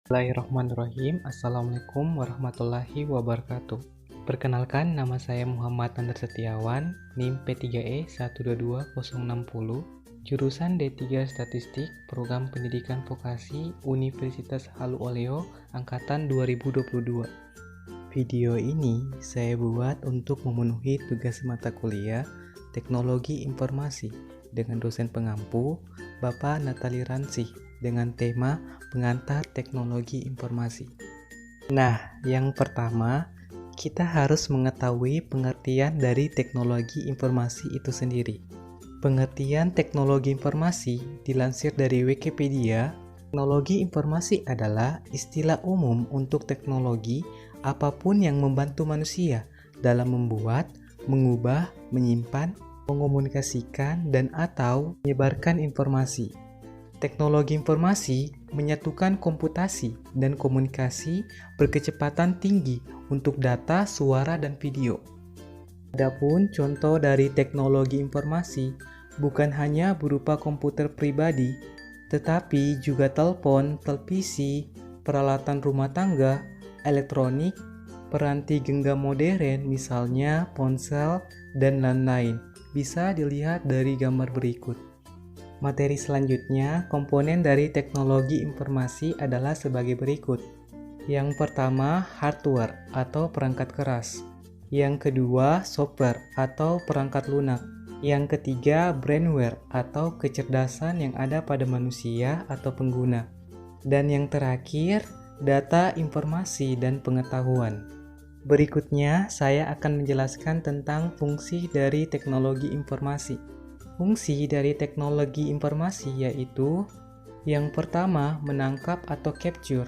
Bismillahirrahmanirrahim. Assalamualaikum warahmatullahi wabarakatuh. Perkenalkan, nama saya Muhammad Andar Setiawan, NIM P3E122060, jurusan D3 Statistik, Program Pendidikan Vokasi Universitas Halu Oleo, Angkatan 2022. Video ini saya buat untuk memenuhi tugas mata kuliah Teknologi Informasi dengan dosen pengampu Bapak Natali Ransih dengan tema Pengantar Teknologi Informasi. Nah, yang pertama, kita harus mengetahui pengertian dari teknologi informasi itu sendiri. Pengertian teknologi informasi dilansir dari Wikipedia. Teknologi informasi adalah istilah umum untuk teknologi apapun yang membantu manusia dalam membuat, mengubah, menyimpan, mengomunikasikan, dan atau menyebarkan informasi. Teknologi informasi menyatukan komputasi dan komunikasi berkecepatan tinggi untuk data, suara, dan video. Adapun contoh dari teknologi informasi bukan hanya berupa komputer pribadi, tetapi juga telepon, televisi, peralatan rumah tangga, elektronik, peranti genggam modern misalnya ponsel, dan lain-lain. Bisa dilihat dari gambar berikut. Materi selanjutnya, komponen dari teknologi informasi adalah sebagai berikut. Yang pertama, hardware atau perangkat keras. Yang kedua, software atau perangkat lunak. Yang ketiga, brainware atau kecerdasan yang ada pada manusia atau pengguna. Dan yang terakhir, data, informasi, dan pengetahuan. Berikutnya, saya akan menjelaskan tentang fungsi dari teknologi informasi. Fungsi dari teknologi informasi yaitu yang pertama, menangkap atau capture.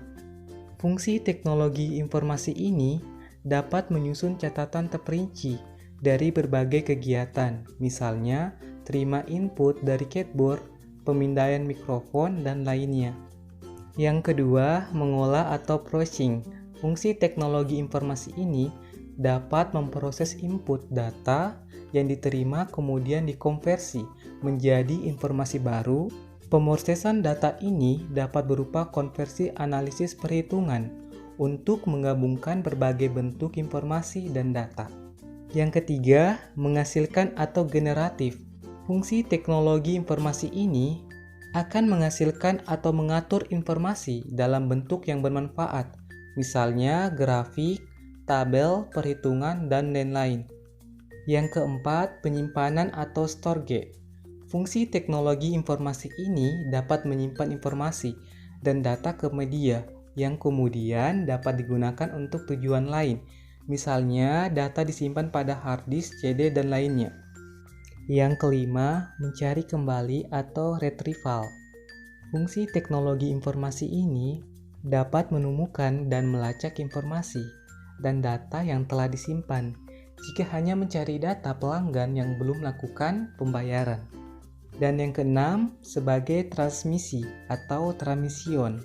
Fungsi teknologi informasi ini dapat menyusun catatan terperinci dari berbagai kegiatan, misalnya terima input dari keyboard, pemindaian mikrofon, dan lainnya. Yang kedua, mengolah atau processing. Fungsi teknologi informasi ini dapat memproses input data yang diterima kemudian dikonversi menjadi informasi baru. Pemrosesan data ini dapat berupa konversi analisis perhitungan untuk menggabungkan berbagai bentuk informasi dan data. Yang ketiga, menghasilkan atau generatif. Fungsi teknologi informasi ini akan menghasilkan atau mengatur informasi dalam bentuk yang bermanfaat, misalnya grafik, tabel, perhitungan, dan lain-lain. Yang keempat, penyimpanan atau storage. Fungsi teknologi informasi ini dapat menyimpan informasi dan data ke media yang kemudian dapat digunakan untuk tujuan lain. Misalnya, data disimpan pada hard disk, CD, dan lainnya. Yang kelima, mencari kembali atau retrieval. Fungsi teknologi informasi ini dapat menemukan dan melacak informasi dan data yang telah disimpan jika hanya mencari data pelanggan yang belum melakukan pembayaran. Dan yang keenam, sebagai transmisi atau transmission.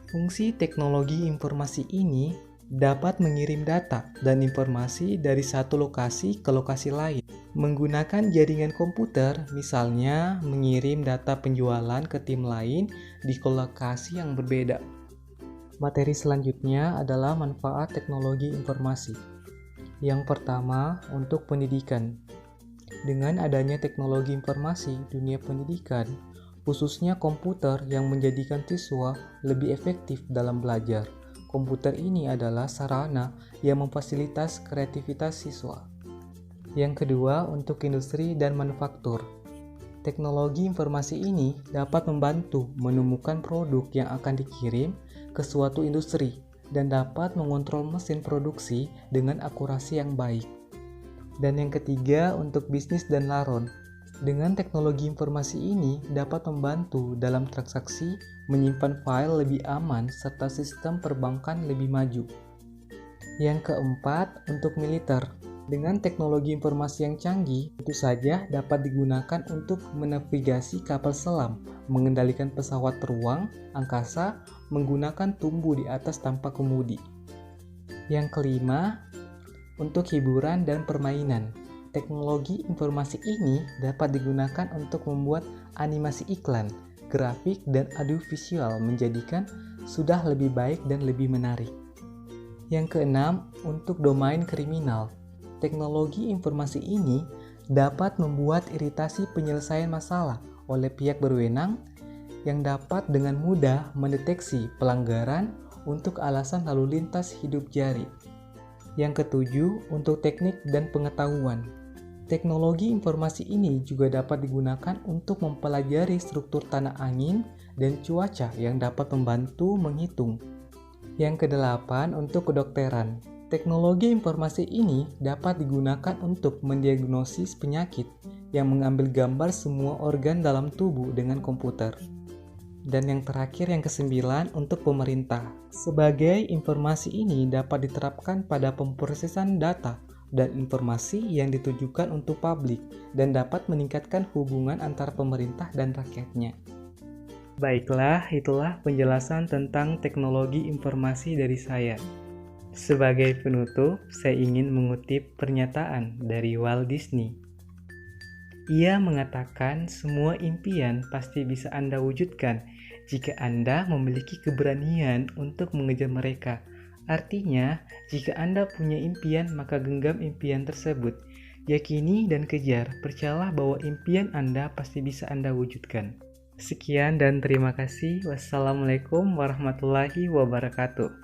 Fungsi teknologi informasi ini dapat mengirim data dan informasi dari satu lokasi ke lokasi lain menggunakan jaringan komputer, misalnya mengirim data penjualan ke tim lain di lokasi yang berbeda. Materi selanjutnya adalah manfaat teknologi informasi. Yang pertama, untuk pendidikan. Dengan adanya teknologi informasi, dunia pendidikan, khususnya komputer yang menjadikan siswa lebih efektif dalam belajar. Komputer ini adalah sarana yang memfasilitas kreativitas siswa. Yang kedua, untuk industri dan manufaktur. Teknologi informasi ini dapat membantu menemukan produk yang akan dikirim ke suatu industri dan dapat mengontrol mesin produksi dengan akurasi yang baik. Dan yang ketiga, untuk bisnis dan laron. Dengan teknologi informasi ini dapat membantu dalam transaksi, menyimpan file lebih aman, serta sistem perbankan lebih maju. Yang keempat, untuk militer. Dengan teknologi informasi yang canggih, tentu saja dapat digunakan untuk menavigasi kapal selam, mengendalikan pesawat terbang angkasa, menggunakan tumbuh di atas tanpa kemudi. Yang kelima, untuk hiburan dan permainan. Teknologi informasi ini dapat digunakan untuk membuat animasi iklan, grafik, dan audiovisual menjadikan sudah lebih baik dan lebih menarik. Yang keenam, untuk domain kriminal. Teknologi informasi ini dapat membuat iritasi penyelesaian masalah oleh pihak berwenang yang dapat dengan mudah mendeteksi pelanggaran untuk alasan lalu lintas hidup jari. Yang ketujuh, untuk teknik dan pengetahuan. Teknologi informasi ini juga dapat digunakan untuk mempelajari struktur tanah angin dan cuaca yang dapat membantu menghitung. Yang kedelapan, untuk kedokteran. Teknologi informasi ini dapat digunakan untuk mendiagnosis penyakit yang mengambil gambar semua organ dalam tubuh dengan komputer. Dan yang terakhir, yang kesembilan, untuk pemerintah. Sebagai informasi ini dapat diterapkan pada pemrosesan data dan informasi yang ditujukan untuk publik dan dapat meningkatkan hubungan antar pemerintah dan rakyatnya. Baiklah, itulah penjelasan tentang teknologi informasi dari saya. Sebagai penutup, saya ingin mengutip pernyataan dari Walt Disney. Ia mengatakan semua impian pasti bisa Anda wujudkan jika Anda memiliki keberanian untuk mengejar mereka. Artinya, jika Anda punya impian, maka genggam impian tersebut. Yakini dan kejar, percayalah bahwa impian Anda pasti bisa Anda wujudkan. Sekian dan terima kasih. Wassalamualaikum warahmatullahi wabarakatuh.